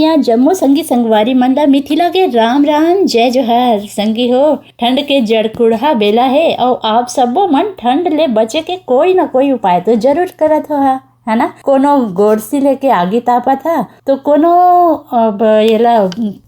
भैया जम्मू संगी संगवारी मंडा मिथिला के राम राम जय जोहार। संगी हो, ठंड के जड़कुड़ा बेला है और आप सबो मन ठंड ले बचे के कोई ना कोई उपाय तो जरूर करत हो है ना। कोनो गोरसी लेके आगी तापा था तो कोनो येला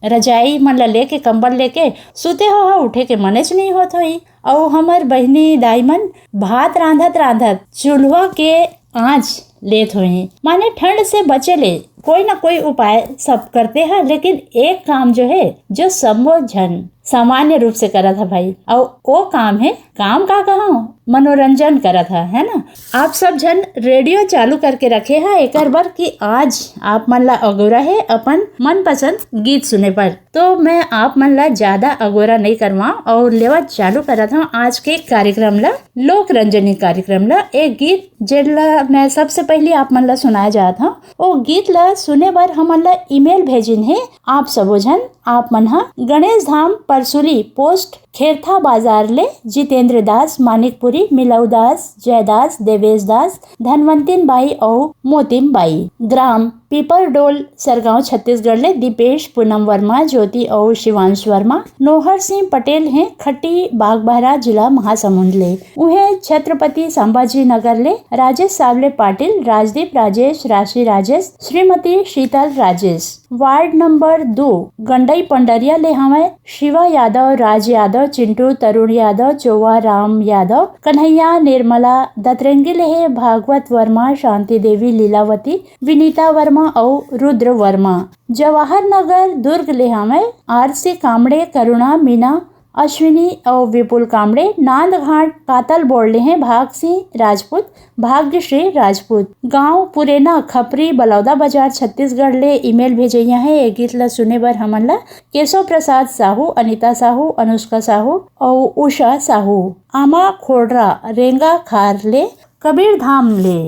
रजाई मन ला लेके कंबल लेके सुते हो उठे के मनेच नहीं होत होई। और हमार बहनी दाई मन भात रांधत चूल्हा के आँच लेत हुए, माने ठंड से बचे ले कोई ना कोई उपाय सब करते हैं। लेकिन एक काम जो है जो सबो जन सामान्य रूप से करा था भाई, और वो काम है, काम का कहूँ, मनोरंजन करा था है ना। आप सब जन रेडियो चालू करके रखे है एक बार कि आज आप मन ला अगोरा है अपन मनपसंद गीत सुने पर। तो मैं आप मन ला ज्यादा अगोरा नहीं करवा और लेवा चालू करा था आज के कार्यक्रम ला, लोक रंजनी कार्यक्रम ला। एक गीत जेला मैं सबसे पहले आप मन ला सुनाया जा था, वो गीत ला सुने बर हमन ला ईमेल भेजिन है आप सबो जन। आप मन हा गणेश धाम परसुली पोस्ट खेरथा बाजार ले जितेंद्र दास, मानिकपुरी, मिलऊ दास, जयदास, देवेश दास, धनवंतिन बाई और मोतिम बाई, ग्राम पीपर डोल, सरगांव, छत्तीसगढ़ ले दीपेश, पूनम वर्मा, ज्योति और शिवांश वर्मा, नोहर सिंह पटेल हैं खट्टी बागबाहरा जिला महासमुंद ले। उहे छत्रपति संभाजी नगर ले राजेश सावले पाटिल, राजदीप राजेश, राशि राजेश, श्रीमती शीतल राजेश। वार्ड नंबर 2 गंडई पंडरिया ले हमें शिवा यादव, राज यादव, चिंटू, तरुण यादव, चौवा राम यादव, कन्हैया, निर्मला, दतरंगी ले भागवत वर्मा, शांति देवी, लीलावती, विनीता वर्मा और रुद्र वर्मा। जवाहर नगर दुर्ग ले हमें आरसी कामड़े, करुणा, मीना, अश्विनी और विपुल कामड़े। नांद घाट कातल बोल हैं भाग सिंह राजपूत, भाग्यश्री राजपूत। गांव पुरेना खपरी, बलौदा बाजार, छत्तीसगढ़ ले ईमेल भेजैया है। एक गीत ला सुने बर हमन ला केशव प्रसाद साहू, अनिता साहू, अनुष्का साहू और उषा साहू। आमा खोडरा रेंगा खार ले कबीर धाम ले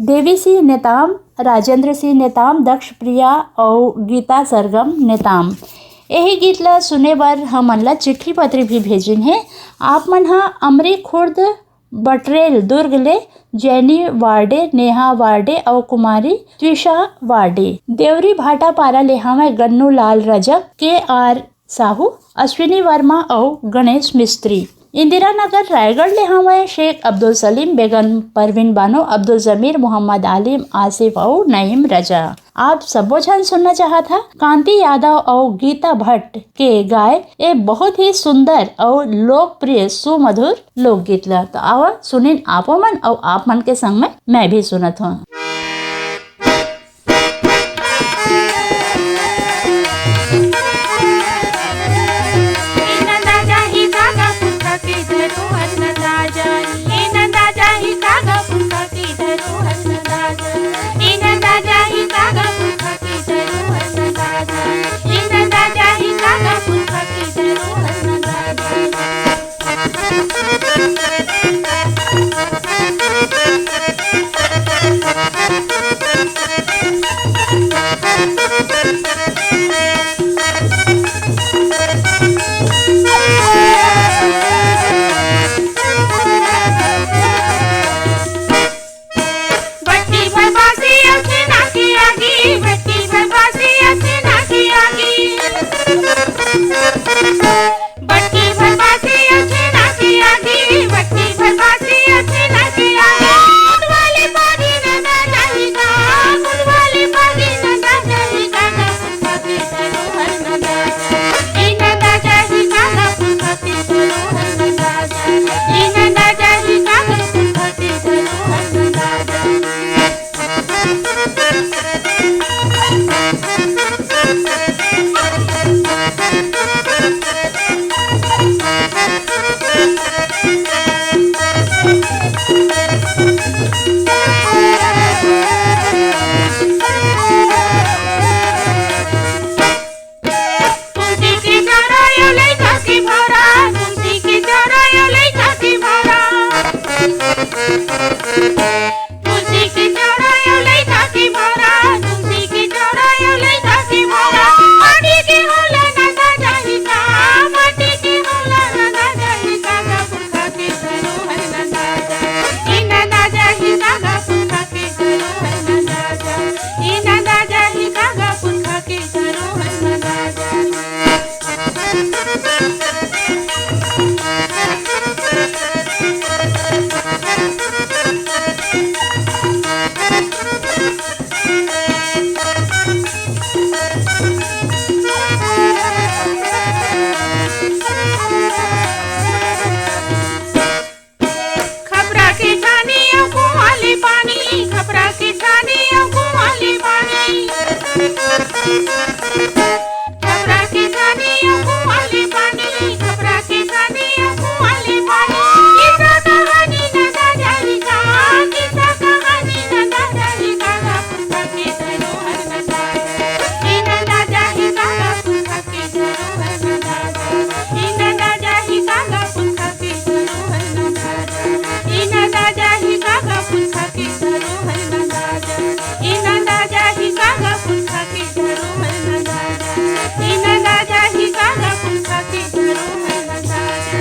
देवी सिंह नेताम, राजेंद्र सिंह नेताम, दक्ष प्रिया और गीता सरगम नेताम। यही गीत ला सुने बर हमन ला चिट्ठी पत्री भी भेजिन है। आप मन हा अमरी खुर्द बटरेल दुर्ग ले जैनी वार्डे, नेहा वार्डे और कुमारी त्विषा वार्डे। देवरी भाटा पारा ले हमें गन्नू लाल रजक, के आर साहू, अश्विनी वर्मा और गणेश मिस्त्री। इंदिरा नगर रायगढ़ ले हमें शेख अब्दुल सलीम, बेगम परवीन बानो, अब्दुल जमीर, मोहम्मद आलिम, आसिफ और नईम रजा। आप सबो जन सुनना चाहा था कांति यादव और गीता भट्ट के गाय ये बहुत ही सुंदर और लोकप्रिय सुमधुर लोकगीत ला। तो आवा सुनिन आपो मन और आप मन के संग में मैं भी सुनत हूँ। की खपरा के छानी औ कुआले पानी, खपरा के छानी औ कुआले पानी, खपरा के छानी औ कुआले पानी, खपरा के छानी औ कुआले पानी। किस्सा कहानी न दादाजी का, किस्सा कहानी न दादाजी का, पुस्तक के धरोहर न दादा, इन दादा ही का पुस्तक के धरोहर न दादा, इन दादा ही का पुस्तक के धरोहर न दादा, इन दादा ही का पुस्तक के धरोहर न दादा, इन दादा ही का पुस्तक के धरोहर न दादा, इन दादा ही का पुस्तक के धरोहर न दादा।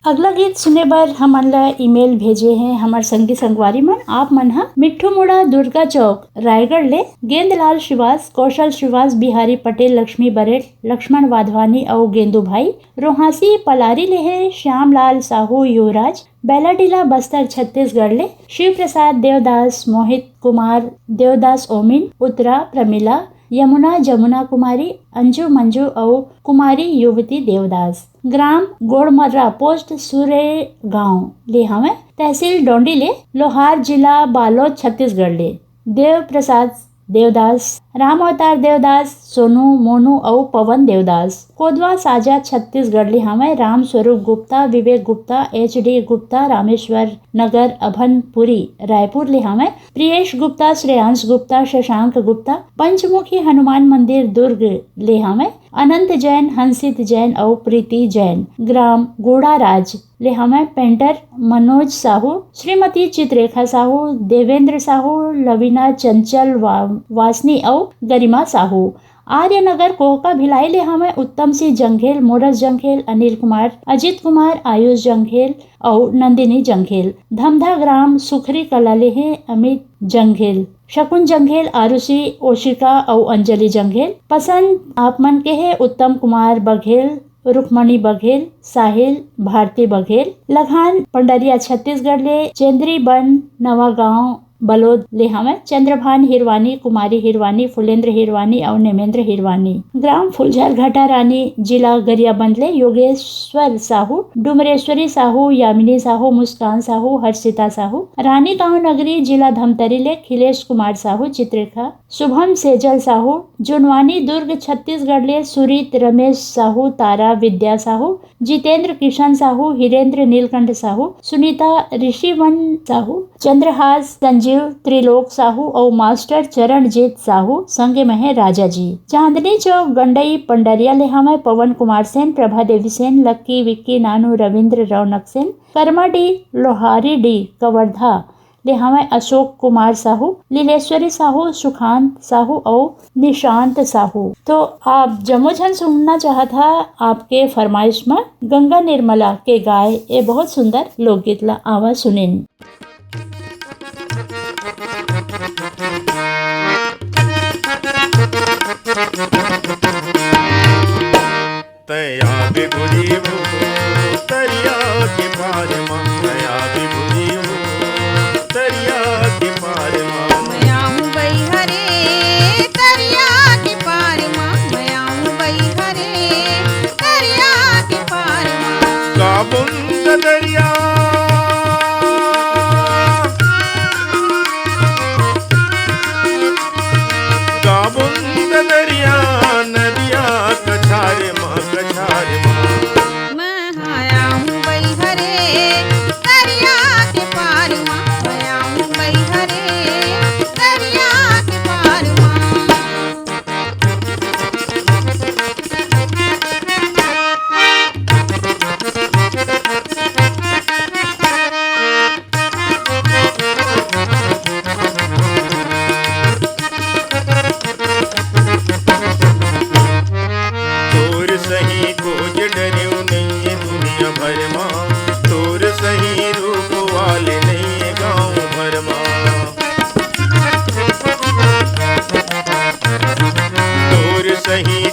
अगला गीत सुने बर हमन ला ईमेल भेजे हैं हमार संगी संगवारी मन। आप मन हा मिट्ठू मोड़ा दुर्गा चौक रायगढ़ ले गेंदलाल श्रीवास, कौशल श्रीवास, बिहारी पटेल, लक्ष्मी बरेट, लक्ष्मण वाधवानी और गेंदू भाई रोहासी पलारी ले है, श्यामलाल साहू युवराज बेलाडीला बस्तर छत्तीसगढ़ ले, शिव प्रसाद देवदास, मोहित कुमार देवदास, ओमिन उत्तरा प्रमिला, यमुना जमुना कुमारी, अंजू मंजू और कुमारी युवती देवदास, ग्राम गोड़मर्रा, पोस्ट सूर्य गांव ले हमें, तहसील डोंडी ले, लोहार जिला बालोद छत्तीसगढ़ ले, देव प्रसाद देवदास, राम अवतार देवदास, सोनू मोनू और पवन देवदास, कोदवा साजा छत्तीसगढ़ ले हमें, राम स्वरूप गुप्ता, विवेक गुप्ता, HD गुप्ता, रामेश्वर नगर अभनपुरी रायपुर ले हमें, प्रियेश गुप्ता, श्रेयांश गुप्ता, शशांक गुप्ता, पंचमुखी हनुमान मंदिर दुर्ग ले हमें, अनंत जैन, हंसित जैन और प्रीति जैन, ग्राम गोड़ाराज ले हमें, पेंटर मनोज साहू, श्रीमती चित्रेखा साहू, देवेंद्र साहू, लवीना चंचल वासनी और गरिमा साहू, आर्यनगर कोहका भिलाई ले हमें, उत्तम सिंह जंघेल, मोरस जंघेल, अनिल कुमार, अजित कुमार, आयुष जंघेल और नंदिनी जंघेल, धमधा ग्राम सुखरी कला ले हैं, अमित जंघेल, शकुन जंघेल, आरुषि ओशिका और अंजलि जंघेल। पसंद आप मन के है उत्तम कुमार बघेल, रुक्मणी बघेल, साहिल भारती बघेल, लखान पंडरिया छत्तीसगढ़ ले, चेंद्री बन नवा गांव बलोद ले हमें, चंद्रभान हिरवानी, कुमारी हिरवानी, फुलेंद्र हिरवानी और नेमेंद्र हिरवानी, ग्राम फुलझर घाटा रानी, जिला गरियाबंद ले, योगेश्वर साहू, डुमरेश्वरी साहू, यामिनी साहू, मुस्कान साहू, हर्षिता साहू, रानी गांव नगरी, जिला धमतरी ले, खिलेश कुमार साहू, चित्रेखा, शुभम सेजल साहू, जुनवानी दुर्ग छत्तीसगढ़ ले, सुरीत रमेश साहू, तारा विद्या साहू, जितेंद्र किशन साहू, हिरेंद्र नीलकंठ साहू, सुनीता ऋषिवन साहू, चंद्रहास संजीव त्रिलोक साहू और मास्टर चरणजीत साहू, संगे में है राजा जी। चांदनी चौक गंडई पंडरिया ले हमें, पवन कुमार सेन, प्रभा देवी सेन, लक्की विक्की नानू, रविंद्र रौनक सेन, कर्माडी लोहारी डी कवर्धा ले हमें, अशोक कुमार साहू, लीलेश्वरी साहू, सुखांत साहू और निशांत साहू। तो आप जमोझन सुनना चाहता आपके फरमाइश में गंगा निर्मला के गाय ये बहुत सुंदर लोकगीत ला आवाज सुनेन। तया बिगुड़ी वो तरिया के पार मां, तया बिगुड़ी वो तरिया के पार मां, मैं आऊं बई हरे तरिया के पार मां, मैं आऊं बई हरे तरिया के पार मां, काबुंद दरिया काबुंद दरिया नदिया कछार मां, कछार मां, मैं आया हूँ बई हरे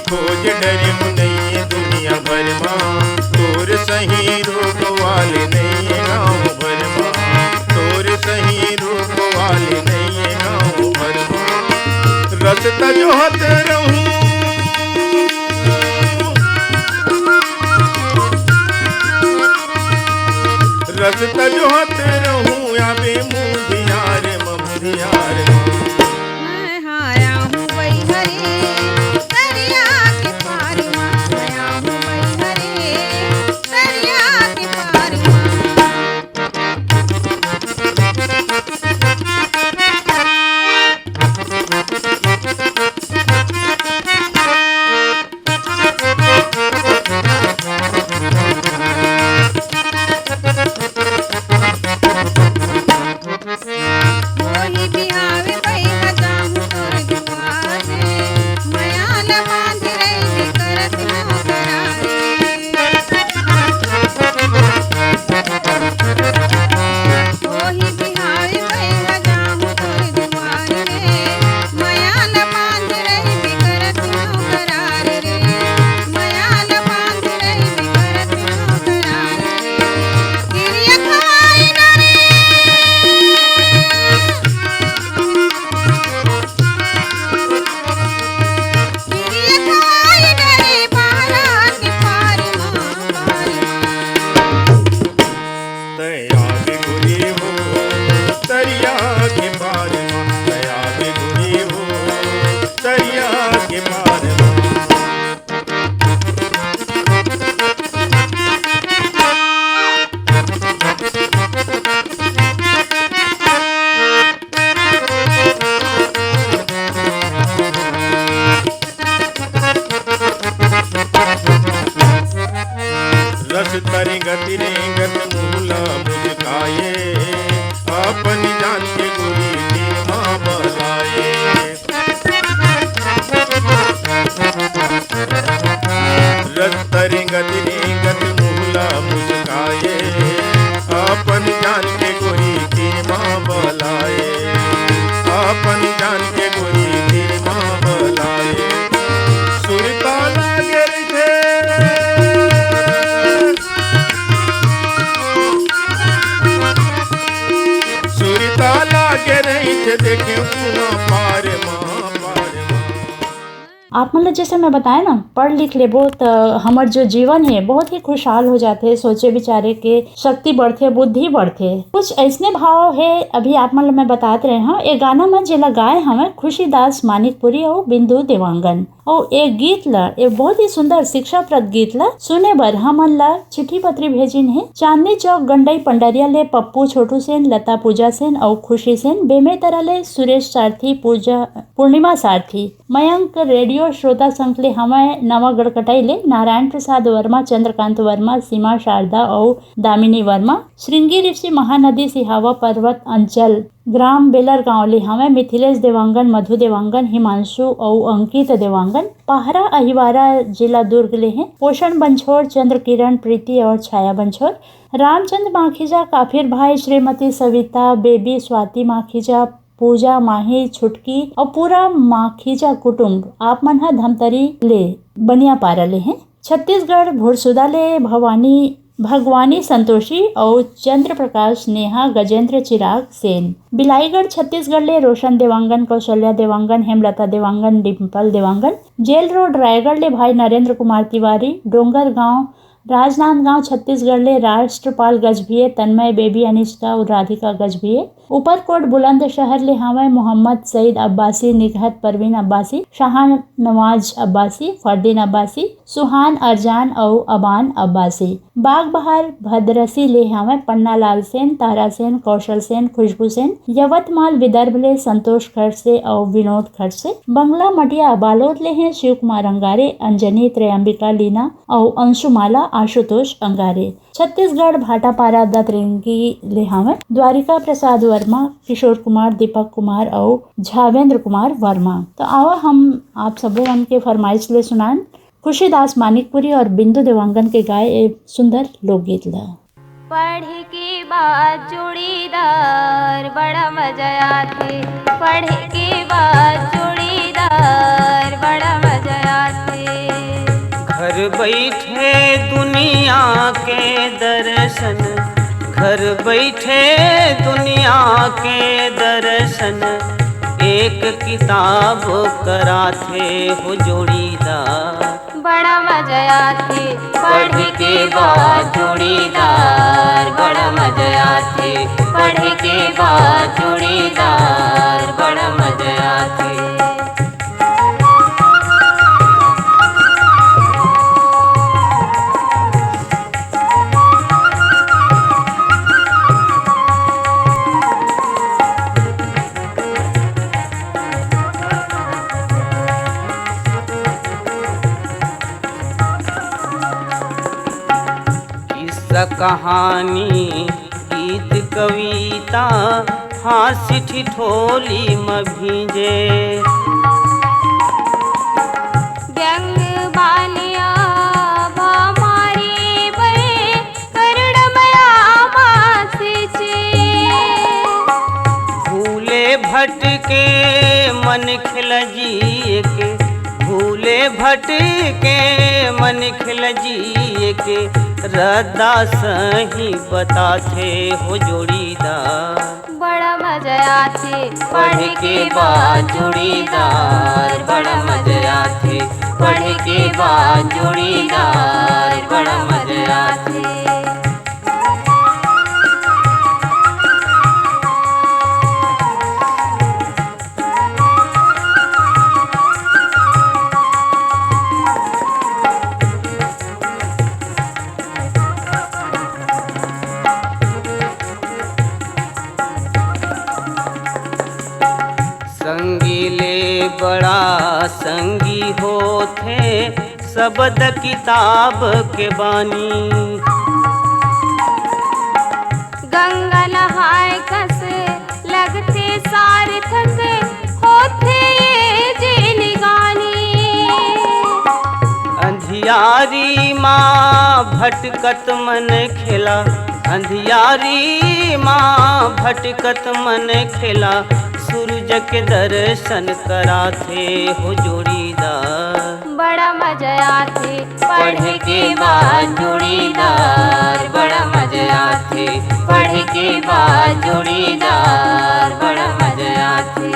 खोज डरे नहीं दुनिया भर माँ, तोर सही रूप वाले नहीं गाँव भर माँ, तोर सही रूप वाले नहीं गाँव भर माँ। रसता जो हत रहूं रसता जो हत रहूं आवे मुधियार मुधियार मैं आया हूँ बैहरे दरिया के पार माँ, मैं आया हूँ बैहरे दरिया के पार मोही बिहावे बैहा जाहूँ तोर दुआरे, मयाल बांध रही करत हूँ करारे। मोही बिहावे बैहा जाहूँ तोर दुआरे, मयाल बांध रही करत हूँ करारे रे, मयाल बांध रही करत हूँ करारे रे। गिरिया खाई डरे गिरिया खाई डरे बाला के पार माँ, पार माँ। तया बिगुरी हो दरिया के पार माँ, तया बिगुरी हो दरिया के पार माँ। रस तरी गति रेंगत मूला मुझकाए, अपनी जान के गुरी की माँ बलाए। रस तरी गति रेंगत मूला मुझकाए, अपनी जान के गुरी की माँ बलाए, अपनी जान के गुरी की माँ बलाए। सुरता लागे थे सुरता लागे रही थे देखे उना पार माँ, पार माँ। आप मतलब जैसे मैं बताया ना, पढ़ लिख लेबो तो हमार जो जीवन है बहुत ही खुशहाल हो जाते, सोचे विचारे के शक्ति बढ़ते, बुद्धि बढ़ते। कुछ ऐसने भाव है अभी आप मतलब मैं बताते रहे हाँ। एक गाना में जेला गाए हमें खुशीदास मानिकपुरी और बिंदु देवांगन, और एक गीत ला एक बहुत ही सुंदर शिक्षाप्रद गीत ला सुने बर हमन ला चिट्ठी पत्री भेजिन है। चांदनी चौक गंडई पंडरिया ले पप्पू छोटू सेन, लता पूजा सेन और खुशी सेन, बेमेतरा ले सुरेश सारथी, पूजा पूर्णिमा सारथी, मयंक रेडियो श्रोता संघ ले हमें नवा गढ़कटाई ले नारायण प्रसाद वर्मा, चंद्रकांत वर्मा, सीमा शारदा और दामिनी वर्मा, श्रृंगी ऋषि महानदी सिहावा पर्वत अंचल ग्राम बेलर गांव ले हमें मिथिलेश देवांगन, मधु देवांगन, हिमांशु और अंकित देवांगन, पाहरा अहिवारा जिला दुर्ग ले हैं, पोषण बंछोर, चंद्र किरण, प्रीति और छाया बंछोर, रामचंद्र माखीजा, काफिर भाई, श्रीमती सविता, बेबी स्वाति माखीजा, पूजा माही, छुटकी और पूरा माखीजा कुटुंब आप मन हा धमतरी ले बनिया पारा ले हैं। छत्तीसगढ़ भुरसुदा ले भगवानी संतोषी और चंद्र प्रकाश, नेहा, गजेंद्र चिराग सेन, बिलाईगढ़ छत्तीसगढ़ ले रोशन देवांगन, कौशल्या देवांगन, हेमलता देवांगन, डिम्पल देवांगन, जेल रोड रायगढ़ ले भाई नरेंद्र कुमार तिवारी, डोंगर गांव राजनांदगांव छत्तीसगढ़ ले राष्ट्रपाल गजभिये, तन्मय, बेबी अनिष्का और राधिका गजभिये, ऊपरकोट बुलंदशहर ले हमें मोहम्मद सईद अब्बासी, निगहत परवीन अब्बासी, शाहान नवाज अब्बासी, फरदीन अब्बासी, सुहान अरजान और अबान अब्बासी, बाग बहार भद्रसी ले हमें पन्ना लाल सेन, तारा सेन, कौशल सेन, खुशबू सेन, यवतमाल विदर्भ ले संतोष खड़से और विनोद खड़से, बंगला मटिया बालोद ले हैं शिव कुमार अंगारे, अंजनी, त्रयंबिका, लीना और अंशुमाला आशुतोष अंगारे, छत्तीसगढ़ भाटापारा दतरिंगी ले हमें द्वारिका प्रसाद वर्मा, किशोर कुमार, दीपक कुमार और झावेंद्र कुमार वर्मा। तो आओ हम आप सबों के फरमाइश ले सुनान खुशीदास मानिकपुरी और बिंदु देवांगन के गाए एक सुंदर लोकगीत ला। पढ़ के बाद जोड़ीदार बड़ा मजा आते, पढ़ के बाद जोड़ीदार बड़ा मजा आते। घर बैठे दुनिया के दर्शन, घर बैठे दुनिया के दर्शन, एक किताब कराथे हो जोड़ीदार। बड़ा मजा आथे पढ़ के बाद जोड़ीदार, बड़ा मजा आथे पढ़ के बाद जोड़ीदार, बड़ा मजा आथे। कहानी गीत कविता हास्य ठिठोली में भीजे, व्यंग बालिया भामारी बे करुणमया मासिचे। भूले भटके मन खिल जिए के, भूले भटके मन खिल जिए के, रद्दा सही बताथे हो जोड़ीदार। बड़ा मजा आथे पढ़ के बाद जोड़ीदार, बड़ा मजा आथे पढ़ के बाद जोड़ीदार, बड़ा मजा आथे। संगीले बड़ा संगी होथे शब्द किताब के बानी, गंगा नहाय कस लगते सार्थक होथे ये जिनगानी। अंधियारी माँ भटकत मन खेला, अंधियारी माँ भटकत मन खेला, सूरज के दर्शन कराथे हो जोड़ीदार। बड़ा मजा आथे पढ़ के बाद जोड़ीदार, बड़ा मजा आथे पढ़ के बाद जोड़ीदार, बड़ा मजा आथे।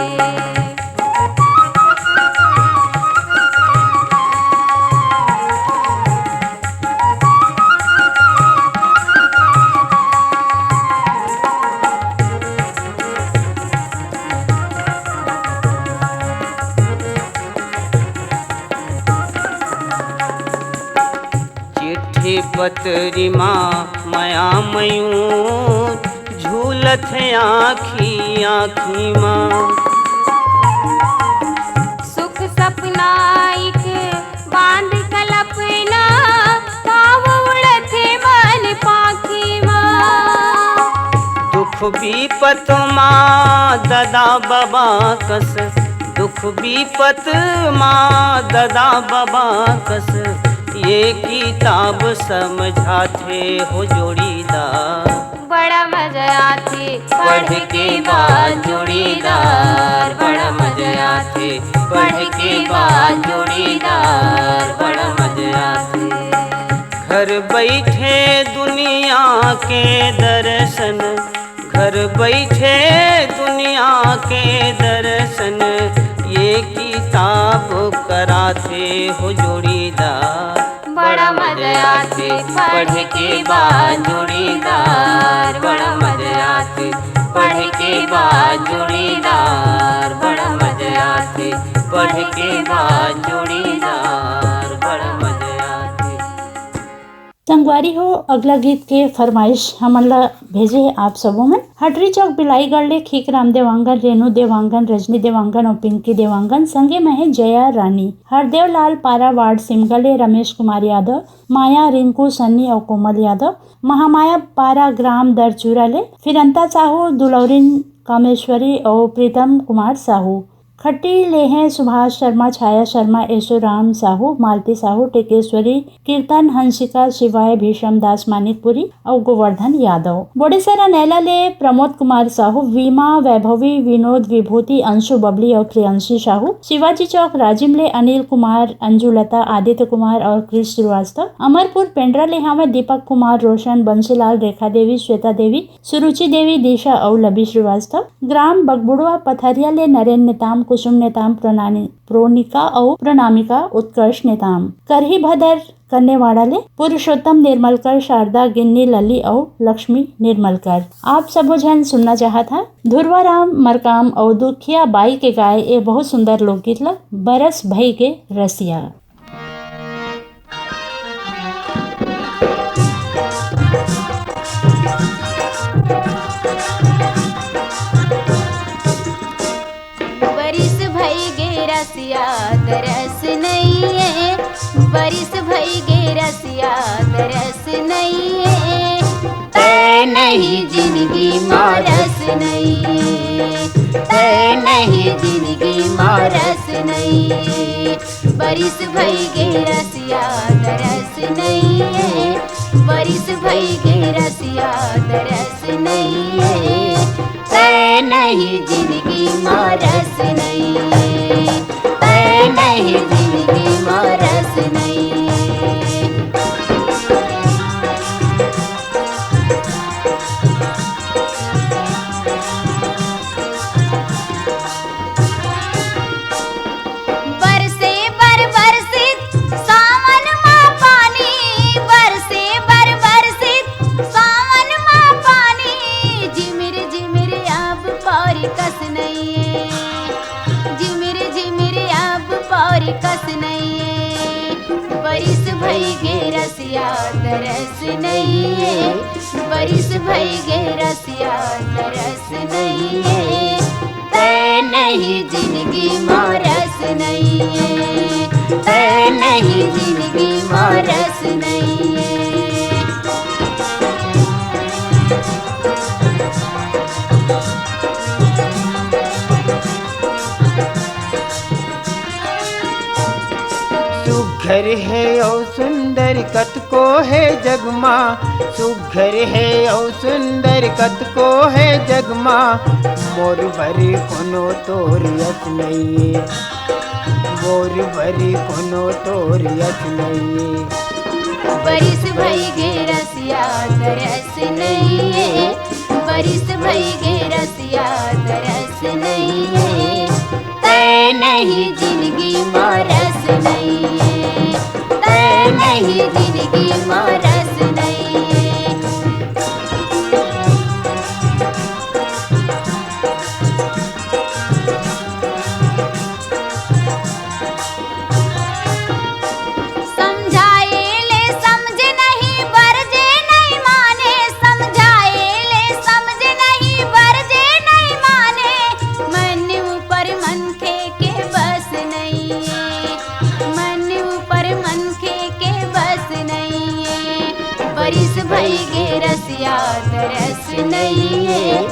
पतरी माँ माया मयूर झूलत है आँखी आँखी माँ, सुख सपना एक बांध कल्पना पाव उड़ते मन पाखी माँ। दुख विपत माँ ददा बाबा कस, दुख विपत माँ ददा बाबा कस, ये किताब समझाथे हो जोड़ीदार। बड़ा मजा आथे पढ़ के बाद जोड़ीदार, बड़ा मजा आथे पढ़ के बाद जोड़ीदार, बड़ा मजा आथे। घर बैठे दुनिया के दर्शन, घर बैठे दुनिया के दर्शन, ये किताब कराथे हो जोड़ीदार। बड़ा मजा आथे पढ़ के बाद जोड़ीदार, बड़ा मजा आथे पढ़ के बाद जोड़ीदार, बड़ा मजा आथे पढ़ के बाद जोड़ीदार, बड़ा मजा आथे। संगवारी हो अगला गीत के फरमाइश हमन ला भेजे है आप सबों में। हटरी चौक बिलाईगढ़ ले खीकराम देवांगन, रेणु देवांगन, रजनी देवांगन और पिंकी देवांगन, संगे में है जया रानी। हरदेव लाल पारा वार्ड सिमगले रमेश कुमार यादव, माया रिंकू सन्नी और कोमल यादव, महामाया पारा ग्राम दरचूरा ले फिरंता साहू, दुलौरिन कामेश्वरी और प्रीतम कुमार साहू। खट्टी ले हैं सुभाष शर्मा, छाया शर्मा, यशोराम साहू, मालती साहू, टेकेश्वरी, कीर्तन हंसिका, शिवाय, भीषम दास मानिकपुरी और गोवर्धन यादव। बोडेसरा नैला ले प्रमोद कुमार साहू, वीमा, वैभवी, विनोद, विभूति, अंशु बबली और प्रियंशी साहू। शिवाजी चौक राजिम ले अनिल कुमार, अंजुलता, आदित्य कुमार और क्रिश श्रीवास्तव। अमरपुर पेंड्रा ले हमें दीपक कुमार, रोशन, बंसीलाल, रेखा देवी, श्वेता देवी, सुरुचि देवी, दिशा और लबी श्रीवास्तव। ग्राम बगबुड़वा पथरिया ले नरेंद्र नेताम, कुसुम नेताम, प्रोनिका और प्रणामिका, उत्कर्ष नेताम। करही भदर कन्नेवाड़ा ले पुरुषोत्तम निर्मलकर, शारदा, गिन्नी, लली और लक्ष्मी निर्मलकर। आप सब जन सुनना चाहा था धुरवाराम मरकाम और दुखिया बाई के गाय ये बहुत सुंदर लोकगीत ला बरस भई के रसिया। बरिस भई गे रसिया तरस नहीं है, बरिस भई गे रसिया तरस नहीं है, तै नहीं जिंदगी मारस नहीं है, तै नहीं जिंदगी मारस नहीं है। बरिस भई गे रसिया तरस नहीं है, बरिस भई गे रसिया तरस नहीं है, तै नहीं जिंदगी मारस नहीं है, तै नहीं जिंदगी मारस नहीं है। बरसे बर बरसित सावन माँ पानी, बरसे बर बरसित सावन माँ पानी, झिमिर झिमिर अब पौरी कस नहीं है, झिमिर झिमिर अब पौरी कस नहीं है। बरिस भई गे रसिया तरस नहीं है, बरिस भई गे रसिया तरस नहीं है, तै नहीं जिंदगी मारस नहीं है, तै नहीं जिंदगी मारस नहीं है। सुघर है और सुंदर कत को है जगमा, सुघर है और सुंदर कत को है जगमा, मोर भरी कोनो तोर यस नहीं है, मोर भरी कोनो तोर यस नहीं है। बरिस भई गे रसिया तरस नहीं है, बरिस भई गे रसिया तरस नहीं है, तै नहीं जिंदगी मारस नहीं है, तै नहीं जिंदगी मारस नहीं है। समझाए ले समझ नहीं बरजे नहीं माने, समझाए ले समझ नहीं बरजे नहीं माने, मन ऊपर मन के बस नहीं है, मन ऊपर मन के बस नहीं है। बरिस भई गे रसिया तरस नहीं है,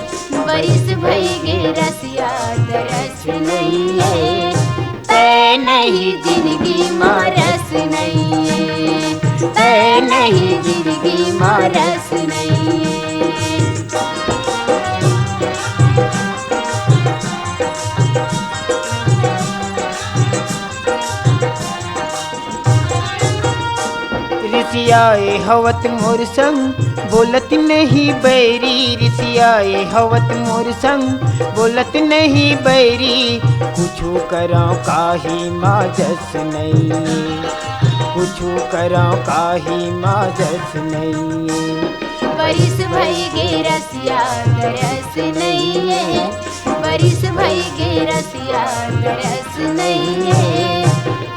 बरिस भई गे रसिया तरस नहीं है, तै नहीं जिंदगी मारस नहीं है, तै नहीं जिंदगी मारस नहीं है। ऋषियाए हवत मोर संग बोलत नहीं बैरी, ऋषियाए हवत मोर संग बोलत नहीं बैरी, कुछू करा काही माजस नहीं, कुछू करा काही माजस नहीं। बरिस भई गे रसिया तरस नहीं है, बरिस भई गे रसिया तरस नहीं है,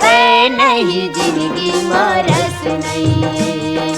तै नहीं जिंदगी मारस नहीं है,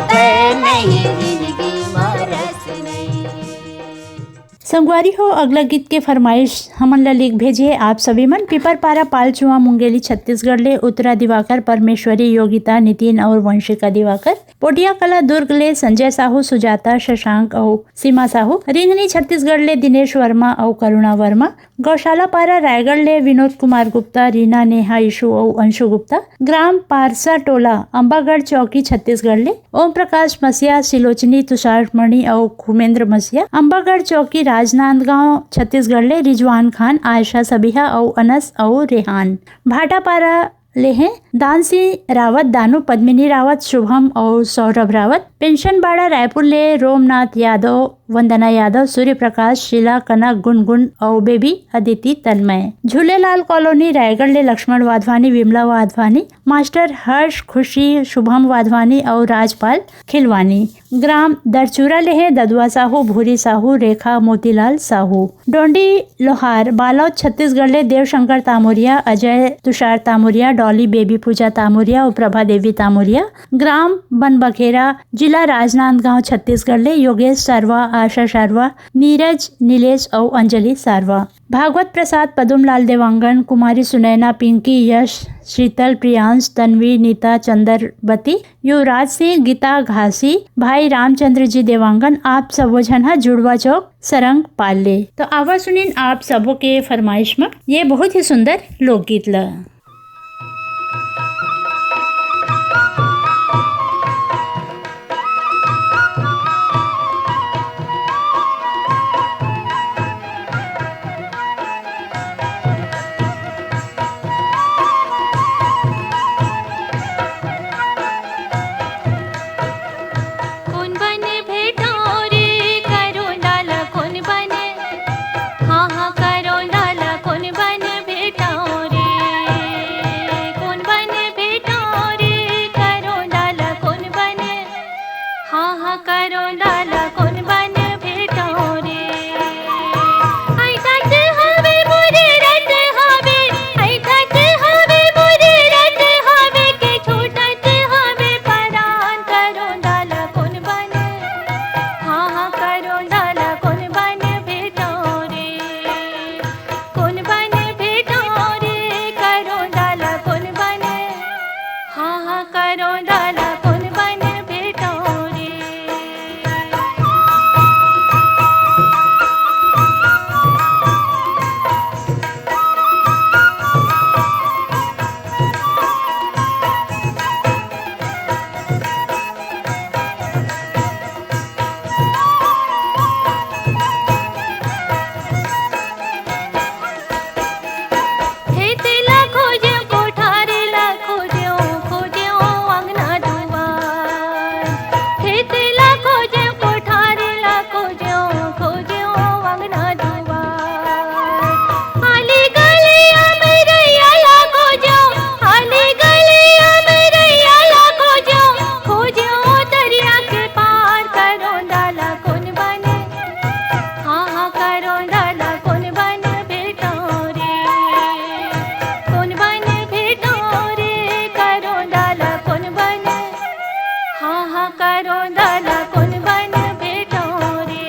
तै नहीं जिंदगी मारस नहीं है। संगवारी हो अगला गीत के फरमाइश हमन ला लिख भेजिए आप सभी मन। पिपर पारा पालचुआ मुंगेली छत्तीसगढ़ ले उत्तरा दिवाकर, परमेश्वरी, योगिता, नितिन और वंशिका दिवाकर। पोटिया कला दुर्ग ले संजय साहू, सुजाता, शशांक और सीमा साहू। रिंगनी छत्तीसगढ़ ले दिनेश वर्मा और करुणा वर्मा। गौशाला पारा रायगढ़ ले विनोद कुमार गुप्ता, रीना, नेहा, ईशु और अंशु गुप्ता। ग्राम पारसा टोला अंबागढ़ चौकी छत्तीसगढ़ ले ओम प्रकाश मसिया, सिलोचनी, तुषार मणि और खुमेंद्र मसिया। अंबागढ़ चौकी राजनांदगांव छत्तीसगढ़ ले रिजवान खान, आयशा, सबिहा और अनस और रेहान। भाटापारा ले हैं दानसी रावत, दानू, पद्मिनी रावत, शुभम और सौरभ रावत। पेंशन बाड़ा रायपुर ले रोमनाथ यादव, वंदना यादव, सूर्य प्रकाश, शीला, कनक, गुनगुन और बेबी अदिति, तन्मय। झूलेलाल कॉलोनी रायगढ़ ले लक्ष्मण वाधवानी, विमला वाधवानी। मास्टर हर्ष, खुशी, शुभम वाधवानी और राजपाल खिलवानी। ग्राम दरचूरा ले है ददुआ साहू, भूरी साहू, रेखा, मोतीलाल साहू। डोंडी लोहार बालौद छत्तीसगढ़ ले देवशंकर तामोरिया, अजय, तुषार तामोरिया, डॉली, बेबी पूजा तामोरिया और प्रभा देवी तामोरिया। ग्राम बनबखेरा जिला राजनांदगांव छत्तीसगढ़ ले योगेश सारवा, आशा सारवा, नीरज, नीलेश और अंजलि सारवा। भागवत प्रसाद, पदुमलाल देवांगन, कुमारी सुनैना, पिंकी, यश, शीतल, प्रियांश, तन्वी, नीता, चंद्रवती, युवराज सिंह, गीता घासी, भाई रामचंद्र जी देवांगन। आप सबो झन हा जुड़वा चौक सरंग पाले। तो आवा सुनिन आप सबो के फरमाइश में ये बहुत ही सुंदर लोकगीत ला। कोण बने भेटाओ रे करो लाला कोण बने, हाँ हाँ करो लाला कोण बने भेटाओ रे। कोण बने भेटाओ रे करो लाला कोण बने, हाँ हाँ करो लाला कोण बने भेटाओ रे। ऐठाच हवे मोरे रत हवे, ऐठाच हवे मोरे रत हवे के छूटत हवे परान। करो लाला कोण बने, हाँ हाँ करो लाला कोण बने भेटाओ रे। कोण बने भेटाओ रे करो लाला कोण बने, हाँ हाँ करो लाला कोण बने भेटाओ रे। खेतेला खोज्यो कोठारेला खोज्यो, खोज्यो अंगना दुआर। खेतेला खोज्यो कोठारेला खोज्यो, खोज्यो अंगना दुआर। आली गलिया में रैयाला खोज्यो, आली गलिया में रैयाला खोज्यो, खोज्यो दरिया के पार। करो लाला कोण बने, हाँ हाँ करो लाला कोण बने भेटाओ रे। कोण बने भेटाओ रे करो लाला कोण बने, हाँ हाँ करो लाला कोण बने भेटाओ रे।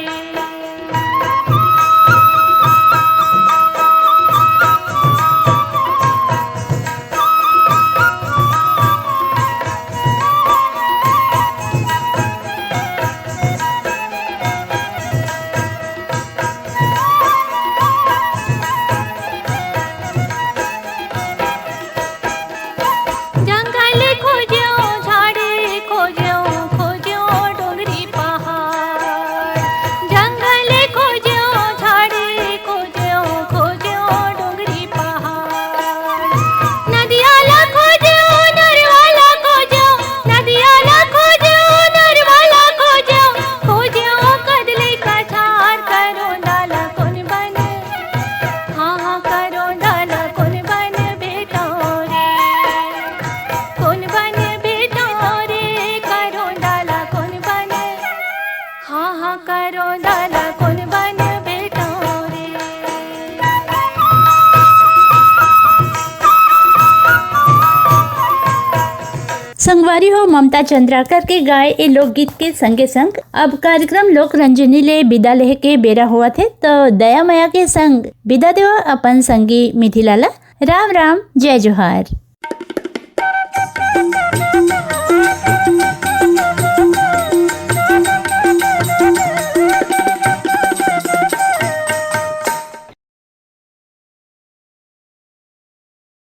जंगल खोज्यो, झाड़ी खोज्यो, खोज्यो संगवारी हो ममता चंद्राकर के गाय ए लोकगीत के संगे संग अब कार्यक्रम लोक रंजनी ले विदा लेहे के बेरा हुआ थे, तो दया माया के संग विदा देवा अपन संगी मिथिला ला। राम राम, जय जोहार।